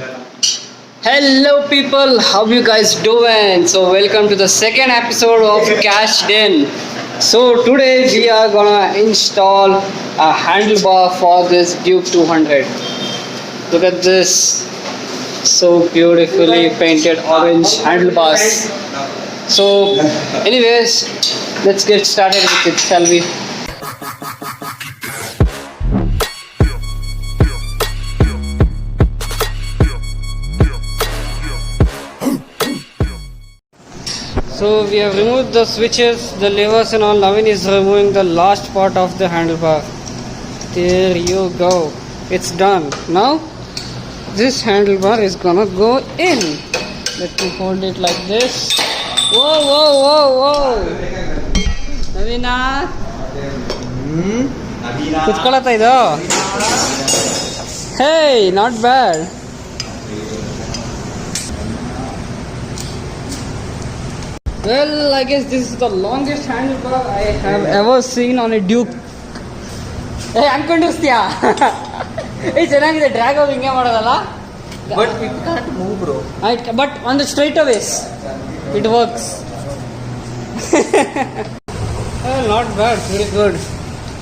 Hello people, how you guys doing? So welcome to the second episode of Cashed In. So today we are gonna install a handlebar for this Duke 200. Look at this, so beautifully painted orange handlebars. So anyways, let's get started with it, shall we? So we have removed the switches, the levers and all. Navin is removing the last part of the handlebar. There you go. It's done. Now this handlebar is gonna go in. Let me hold it like this. Whoa, whoa, whoa, whoa. Navina. ಕುತ್ಕೊಳತ್ತ ಇದು? Hey, not bad. Well, I guess this is the longest handlebar I have ever seen on a Duke. Hey, ಅನ್ಕೊಂಡಿರ್ತೀಯಾ? ಏ ಚೆನ್ನಾಗಿದೆ, drag ಆಗಿ ಹಿಂಗೆ ಮಾಡೋದಲ್ಲ? But it can't move, bro. But on the straightaways, it works. Well, not bad, pretty good.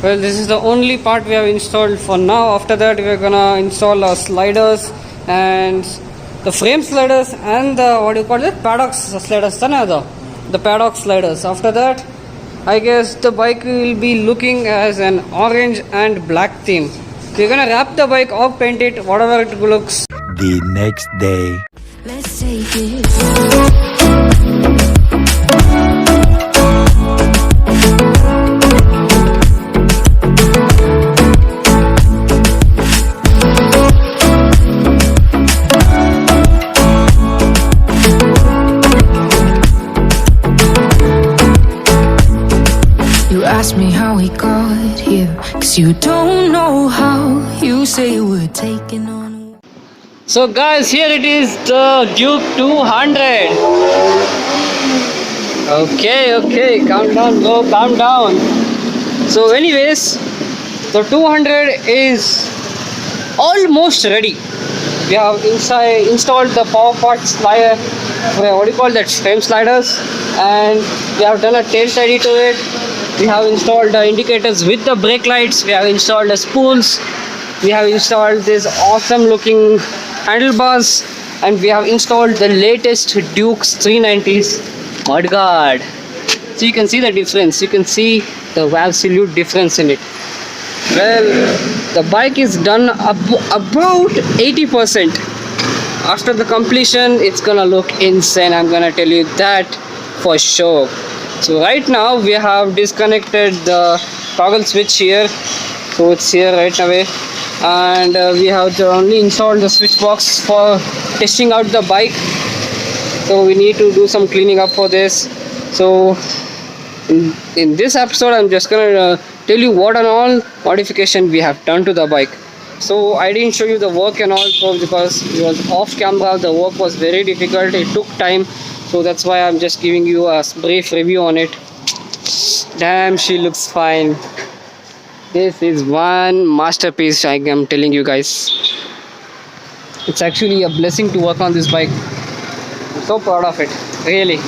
Well, this is the only part we have installed for now. After that, we are gonna install our sliders and the frame sliders and the, what do you call it, paddock sliders. The paddock sliders. After that, I guess the bike will be looking as an orange and black theme. So we're gonna wrap the bike or paint it, whatever it looks. The next day. Let's take it. You ask me how we got here, 'cause you don't know how. You say we're taking on. So guys, here it is, the Duke 200. Okay, calm down bro, calm down. So anyways, the 200 is almost ready. We have installed the power part slider, what do you call that, frame sliders, and we have done a tail tidy to it. We have installed the indicators with the brake lights. We have installed the spools. We have installed this awesome looking handlebars, and we have installed the latest Duke's 390s mudguard. So you can see the difference. You can see the absolute difference in it. Well, the bike is done about 80%. After the completion, it's gonna look insane. I'm gonna tell you that for sure. So right now we have disconnected the toggle switch here. So it's here right away, and we have only installed the switch box for testing out the bike. So we need to do some cleaning up for this. So in this episode, I'm just gonna tell you what and all modification we have done to the bike. So I didn't show you the work and all, so because it was off camera, the work was very difficult. It took time, so that's why I'm just giving you a brief review on it. Damn, she looks fine. This is one masterpiece, I am telling you guys. It's actually a blessing to work on this bike. I'm so proud of it, really.